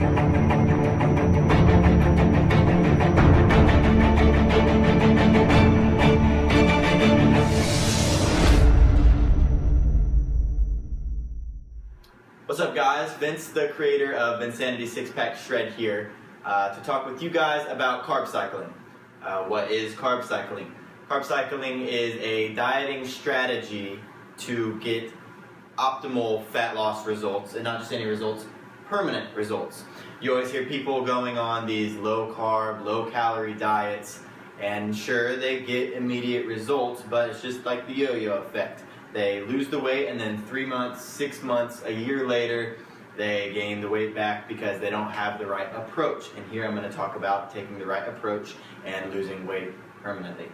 What's up guys, Vince the creator of Vinsanity 6-Pack Shred here to talk with you guys about carb cycling. What is carb cycling? Carb cycling is a dieting strategy to get optimal fat loss results, and not just any results, permanent results. You always hear people going on these low carb, low calorie diets, and sure they get immediate results, but it's just like the yo-yo effect. They lose the weight and then 3 months, 6 months, a year later, they gain the weight back because they don't have the right approach. And here I'm going to talk about taking the right approach and losing weight permanently.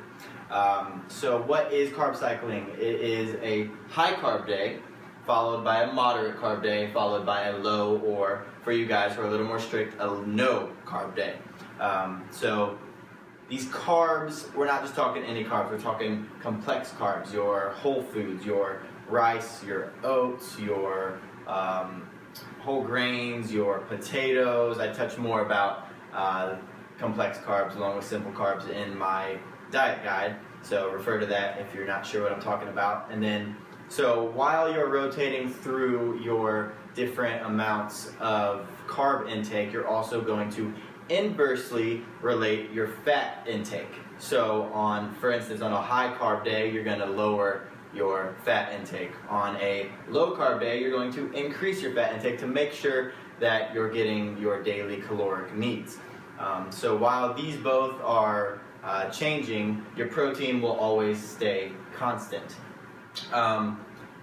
So what is carb cycling? It is a high carb day followed by a moderate carb day followed by a low, or for you guys who are a little more strict, a no carb day. So these carbs, we're not just talking any carbs, we're talking complex carbs, your whole foods, your rice, your oats, your whole grains, your potatoes. I touch more about complex carbs along with simple carbs in my diet guide, so refer to that if you're not sure what I'm talking about. And then, so while you're rotating through your different amounts of carb intake, you're also going to inversely relate your fat intake. So for instance, on a high carb day, you're going to lower your fat intake. On a low carb day, you're going to increase your fat intake to make sure that you're getting your daily caloric needs. So while these both are changing, your protein will always stay constant.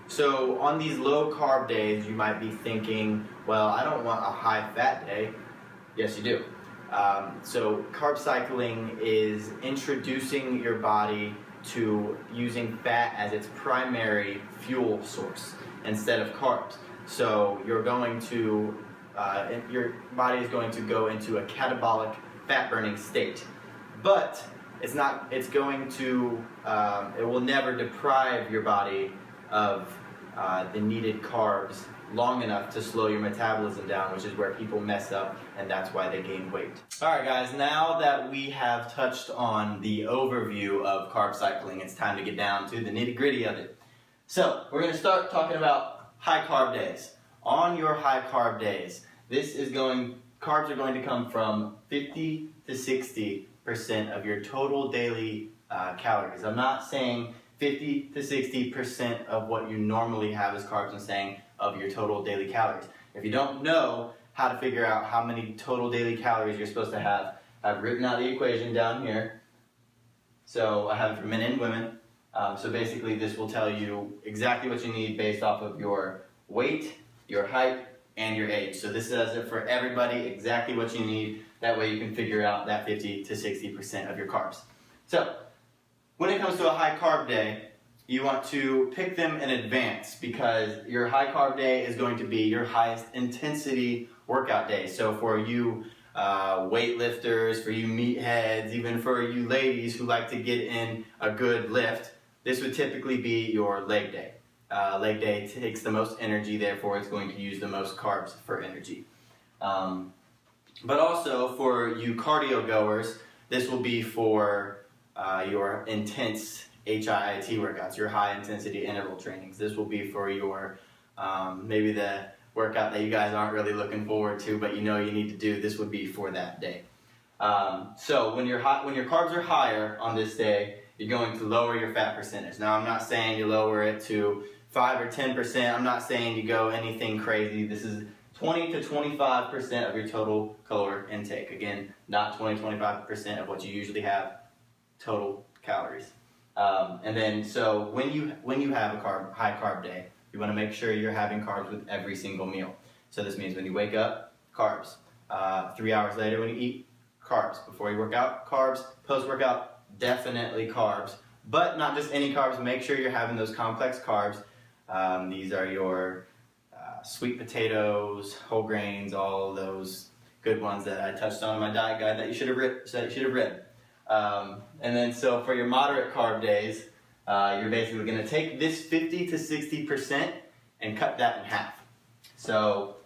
So on these low carb days, you might be thinking, well, I don't want a high fat day. Yes, you do. So carb cycling is introducing your body to using fat as its primary fuel source instead of carbs. So you're going to, your body is going to go into a catabolic fat burning state. But it's not, it's going to, it will never deprive your body of the needed carbs long enough to slow your metabolism down, which is where people mess up, and that's why they gain weight. Alright guys, now that we have touched on the overview of carb cycling, it's time to get down to the nitty-gritty of it. So, we're going to start talking about high carb days. On your high carb days, carbs are going to come from 50 to 60% of your total daily calories. I'm not saying 50 to 60% of what you normally have as carbs. I'm saying of your total daily calories. If you don't know how to figure out how many total daily calories you're supposed to have, I've written out the equation down here. So I have it for men and women. So basically this will tell you exactly what you need based off of your weight, your height, and your age. So this does it for everybody, exactly what you need. That way you can figure out that 50 to 60% of your carbs. So when it comes to a high carb day, you want to pick them in advance because your high carb day is going to be your highest intensity workout day. So for you weightlifters, for you meatheads, even for you ladies who like to get in a good lift, this would typically be your leg day. Leg day takes the most energy, therefore it's going to use the most carbs for energy. But also for you cardio goers, this will be for your intense HIIT workouts, your high intensity interval trainings. This will be for your, maybe the workout that you guys aren't really looking forward to, but you know you need to do. This would be for that day. So when your carbs are higher on this day, you're going to lower your fat percentage. Now I'm not saying you lower it to 5 or 10%. I'm not saying you go anything crazy. This is 20 to 25% of your total caloric intake. Again, not 20-25% of what you usually have total calories. And then, so when you have a high carb day, you want to make sure you're having carbs with every single meal. So this means when you wake up, carbs. 3 hours later when you eat, carbs. Before you work out, carbs. Post-workout, definitely carbs. But not just any carbs. Make sure you're having those complex carbs. These are your sweet potatoes, whole grains, all those good ones that I touched on in my diet guide that you should have read. And then so for your moderate carb days, you're basically going to take this 50 to 60% and cut that in half. So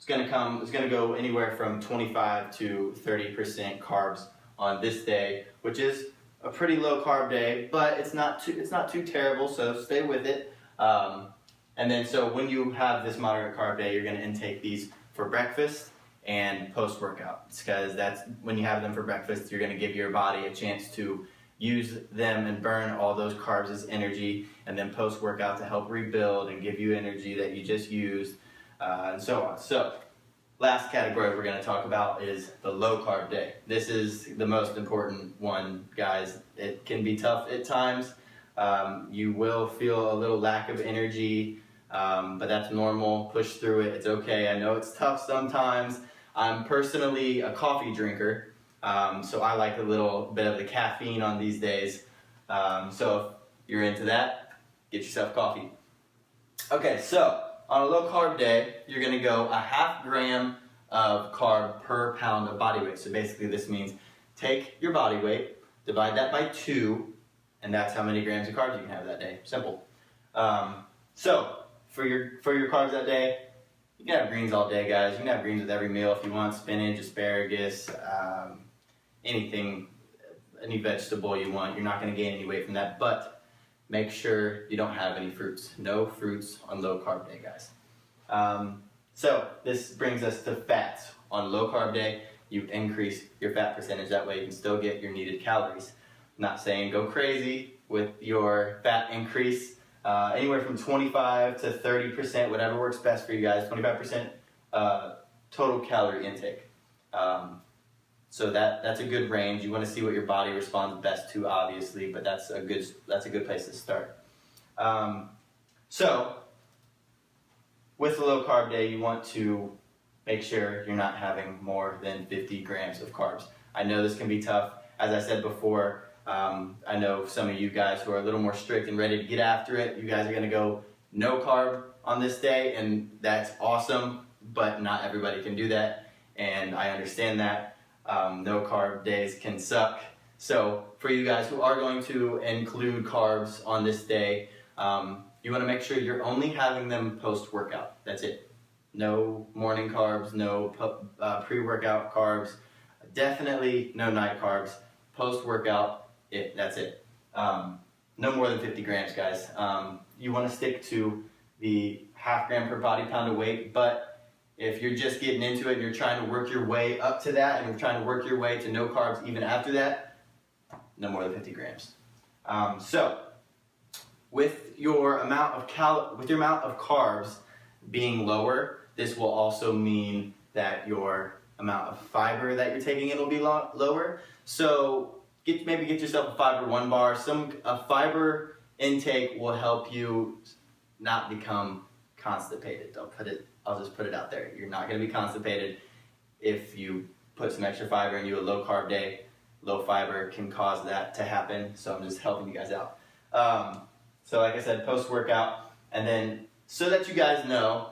it's gonna go anywhere from 25 to 30% carbs on this day, which is a pretty low carb day, but it's not too terrible, so stay with it. And then so when you have this moderate carb day, you're gonna intake these for breakfast and post-workout, because that's when you have them for breakfast, you're going to give your body a chance to use them and burn all those carbs as energy, and then post-workout to help rebuild and give you energy that you just used, and so on. So last category we're going to talk about is the low carb day. This is the most important one, guys. It can be tough at times. You will feel a little lack of energy, but that's normal. Push through it. It's okay. I know it's tough sometimes. I'm personally a coffee drinker, so I like a little bit of the caffeine on these days. So if you're into that, get yourself coffee. Okay, so on a low carb day, you're going to go a 0.5 gram of carb per pound of body weight. So basically this means take your body weight, divide that by 2, and that's how many grams of carbs you can have that day. Simple. So for your carbs that day, you can have greens all day, guys. You can have greens with every meal if you want. Spinach, asparagus, anything, any vegetable you want. You're not going to gain any weight from that, but make sure you don't have any fruits. No fruits on low carb day, guys. So this brings us to fats. On low carb day, you increase your fat percentage. That way you can still get your needed calories. I'm not saying go crazy with your fat increase. Anywhere from 25 to 30%, whatever works best for you guys. 25% total calorie intake. So that's a good range. You want to see what your body responds best to, obviously, but that's a good place to start. So with a low carb day, you want to make sure you're not having more than 50 grams of carbs. I know this can be tough. As I said before, I know some of you guys who are a little more strict and ready to get after it, you guys are going to go no carb on this day, and that's awesome, but not everybody can do that, and I understand that. No carb days can suck. So for you guys who are going to include carbs on this day, you want to make sure you're only having them post-workout. That's it. No morning carbs, no pre-workout carbs, definitely no night carbs. Post-workout, that's it. No more than 50 grams, guys. You want to stick to the 0.5 gram per body pound of weight, but if you're just getting into it and you're trying to work your way up to that, and you're trying to work your way to no carbs even after that, no more than 50 grams. So with your amount of carbs being lower, this will also mean that your amount of fiber that you're taking in will be lower. So maybe get yourself a fiber 1 bar. A fiber intake will help you not become constipated. I'll just put it out there. You're not going to be constipated if you put some extra fiber in you. A low carb day, low fiber can cause that to happen. So I'm just helping you guys out. So like I said, post-workout, and then so that you guys know,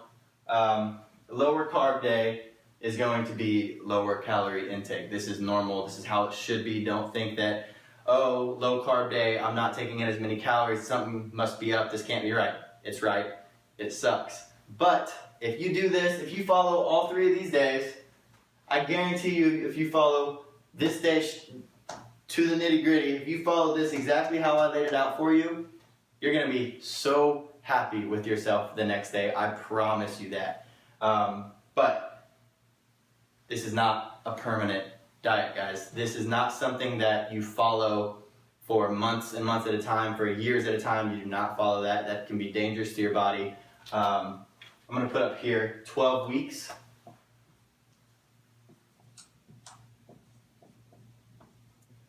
lower carb day is going to be lower calorie intake. This is normal. This is how it should be. Don't think that, oh, low carb day, I'm not taking in as many calories. Something must be up. This can't be right. It's right. It sucks. But if you do this, if you follow all 3 of these days, I guarantee you, if you follow this day to the nitty gritty, if you follow this exactly how I laid it out for you, you're going to be so happy with yourself the next day. I promise you that. But this is not a permanent diet, guys. This is not something that you follow for months and months at a time, for years at a time. You do not follow that. That can be dangerous to your body. I'm going to put up here 12 weeks.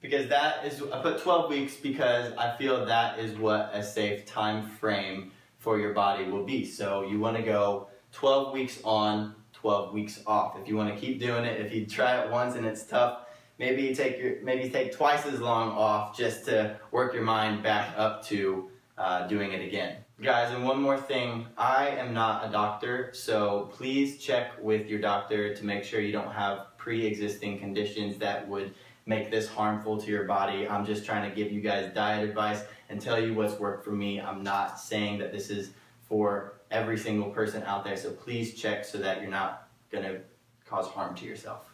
Because I put 12 weeks because I feel that is what a safe time frame for your body will be. So you want to go 12 weeks on, 12 weeks off. If you want to keep doing it, if you try it once and it's tough, maybe take twice as long off just to work your mind back up to doing it again. Guys, and one more thing, I am not a doctor, so please check with your doctor to make sure you don't have pre-existing conditions that would make this harmful to your body. I'm just trying to give you guys diet advice and tell you what's worked for me. I'm not saying that this is for every single person out there, so please check so that you're not going to cause harm to yourself.